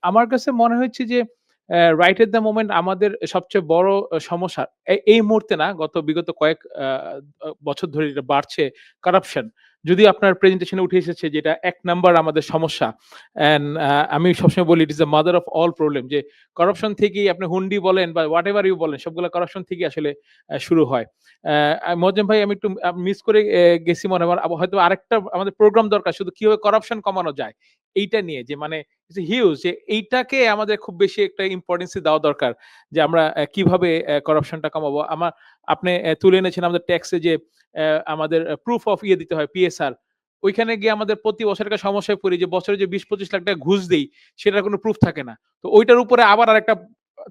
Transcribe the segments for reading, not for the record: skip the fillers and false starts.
আমার কাছে মনে হচ্ছে যে রাইট এট দ্য মোমেন্ট আমাদের সবচেয়ে বড় সমস্যা এই মুহূর্তে না, বিগত কয়েক বছর ধরে এটা বাড়ছে কারাপশন। যদিও আপনার প্রেজেন্টেশনে উঠে এসেছে যেটা ১ নাম্বার আমাদের সমস্যা। অ্যান্ড আমি সবসময় বলি it is the mother of all problem, যে করাপশন থেকেই আপনি হুন্ডি বলেন বা হোয়াট এভার ইউ বলেন, সবগুলা করাপশন থেকেই আসলে শুরু হয়। মোয়াজ্জেম ভাই, আমি একটু মিস করে গেছি মনে হয়। হয়তো আরেকটা আমাদের প্রোগ্রাম দরকার শুধু কিভাবে করাপশন কমানো যায়। এইটা নিয়ে যে মানে ইটস হিউজ, যে এইটাকে আমাদের খুব বেশি একটা ইম্পোর্টেন্স দেওয়া দরকার। যে আমরা কিভাবে করাপশনটা কমাবো। আপনি তুলে এনেছেন আমাদের ট্যাক্সে যে আমাদের প্রুফ অফ দিতে হয়, পিএসআর। ওইখানে গিয়ে আমাদের প্রতি বছর একটা সমস্যায় পড়ি যে বছরে যে ২০-২৫ লাখ টাকা ঘুষ দেই, সেটার কোনো প্রুফ থাকে না। তো ওইটার উপরে আবার আরেকটা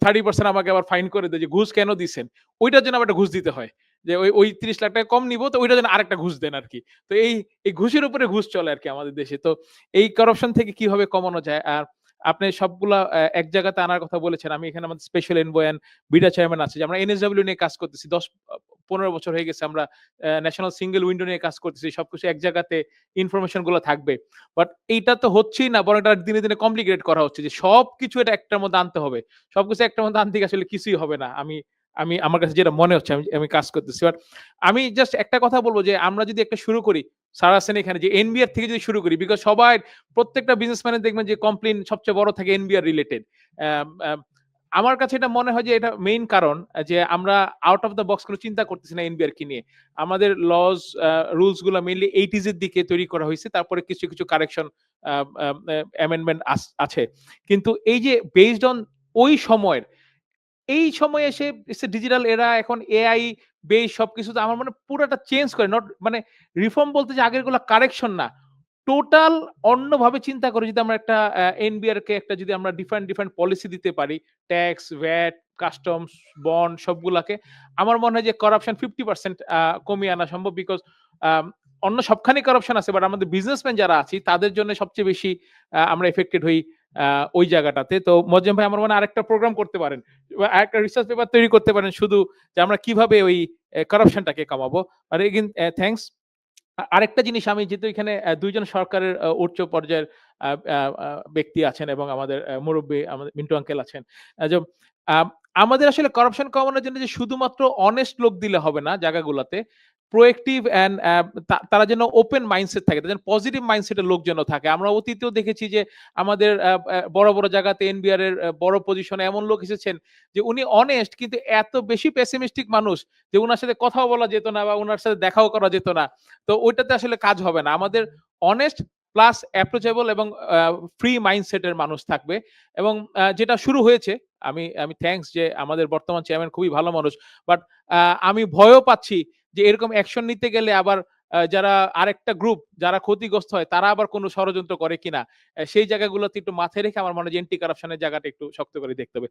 30% আমাকে আবার ফাইন করে দেয় যে ঘুষ কেন দিছেন? ওইটার জন্য আবার একটা ঘুষ দিতে হয়। যে ওই ৩০ লাখ টাকা কম নিবো, তো ওইটার জন্য আরেকটা ঘুষ দেন আরকি। তো এই ঘুষের উপরে ঘুষ চলে আরকি আমাদের দেশে। তো এই করাপশন থেকে কিভাবে কমানো যায়? আর আপনি সবগুলা এক জায়গাতে আনার কথা বলেছেন। আমি এখানে আমাদের special envoy and beta chairman আছে যে আমরা এনএসডব্লিউ নিয়ে কাজ করতেছি। ১০-১৫ বছর হয়ে গেছে আমরা ন্যাশনাল সিঙ্গল উইন্ডো নিয়ে কাজ করতেছি। সবকিছু এক জায়গাতে ইনফরমেশন গুলো থাকবে। বাট এইটা তো হচ্ছেই না, বরং এটা দিনে, দিনে কমপ্লিকেটেড করা হচ্ছে যে সবকিছু এটা একটার মধ্যে আনতে হবে। সবকিছু একটার মধ্যে আনতে গিয়ে আসলে কিছুই হবে না। আমি আমি আমার কাছে যেটা মনে হচ্ছে, আমি কাজ করতেছি। বাট আমি জাস্ট একটা কথা বলব যে আমরা যদি একটা শুরু করি, স্যার আছেন এখানে, যে এনবিআর থেকে যদি শুরু করি, বিকজ প্রত্যেকটা বিজনেসম্যানের দেখবেন যে কমপ্লেইন সবচেয়ে বড় থাকে এনবিআর রিলেটেড। অ্যাম অ্যাম আমার কাছে এটা মনে হয় যে এটা মেইন কারণ, যে আমরা আউট অফ দ্য বক্স কোন চিন্তা করতেছি না এনবিআর কে নিয়ে। আমাদের লস রুলস গুলা মেইনলি 80s এর দিকে তৈরি করা হইছে। তারপরে কিছু, কিছু কারেকশন আ আ অ্যামেন্ডমেন্ট আছে। কিন্তু এই যে বেসড অন ওই সময়ের, এই সময়ে এসে ইটস এ ডিজিটাল এরা, এখন এআই বেস সবকিছুতে আমার মনে হয় পুরাটা চেঞ্জ করে, নট মানে রিফর্ম বলতে যে আগেরগুলা কারেকশন না। টোটাল অন্যভাবে চিন্তা করে যদি আমরা একটা এনবিআর কে একটা যদি আমরা ডিফারেন্ট, ডিফারেন্ট পলিসি দিতে পারি, ট্যাক্স, ভ্যাট, কাস্টমস, বন্ড সবগুলাকে, আমার মনে হয় যে করাপশন 50% কমিয়ে আনা সম্ভব। বিকজ আম অন্য সবখানেই করাপশন আছে, বাট আমাদের বিজনেসম্যান যারা আছি তাদের জন্য সবচেয়ে বেশি আমরা এফেক্টেড হই আ ওই জায়গাটাতে। তো মোয়াজ্জেম ভাই, আমার মনে হয় আরেকটা প্রোগ্রাম করতে পারেন। আরেকটা রিসার্চ পেপার তৈরি করতে পারেন শুধু যে আমরা কিভাবে ওই করাপশনটাকে কমাবো। আর এগেইন থ্যাংকস। আরেকটা জিনিস, আমি যেহেতু এখানে ২ জন সরকারের উচ্চ পর্যায়ের আ আ আ ব্যক্তি আছেন এবং আমাদের মুরুব্বি আমাদের মিন্টু আঙ্কেল আছেন। যে আম আমাদের আসলে করাপশন কমানোর জন্য যে শুধুমাত্র অনেস্ট লোক দিলে হবে না জায়গাগুলাতে। প্রোয়েক্টিভ অ্যান্ড তারা যেন ওপেন মাইন্ডসেট থাকে। তারা যেন পজিটিভ মাইন্ডসেটের লোক যেন থাকে। আমরা অতীতেও দেখেছি যে আমাদের বড়, বড় জায়গাতে এনবিআর এর বড় পজিশনে এমন লোক এসেছেন যে উনি অনেস্ট, কিন্তু এত বেশি পেসিমিস্টিক মানুষ যে উনার সাথে কথাও বলা যেত না বা উনার সাথে দেখাও করা যেত না। তো ওইটাতে আসলে কাজ হবে না। আমাদের অনেস্ট প্লাস অ্যাপ্রোচেবল এবং ফ্রি মাইন্ডসেট এর মানুষ থাকবে। এবং যেটা শুরু হয়েছে, আমি থ্যাংকস যে আমাদের বর্তমান চেয়ারম্যান খুবই ভালো মানুষ। বাট আ আমি ভয়ও পাচ্ছি যে এরকম অ্যাকশন নিতে গেলে আবার যারা আরেকটা গ্রুপ যারা ক্ষতিগ্রস্ত হয় তারা আবার কোন ষড়যন্ত্র করে কিনা। সেই জায়গাগুলোতে একটু মাথায় রেখে আমার মনে হয় যে এন্টি কারাপশন এর জায়গাটা একটু শক্ত করে দেখতে হবে।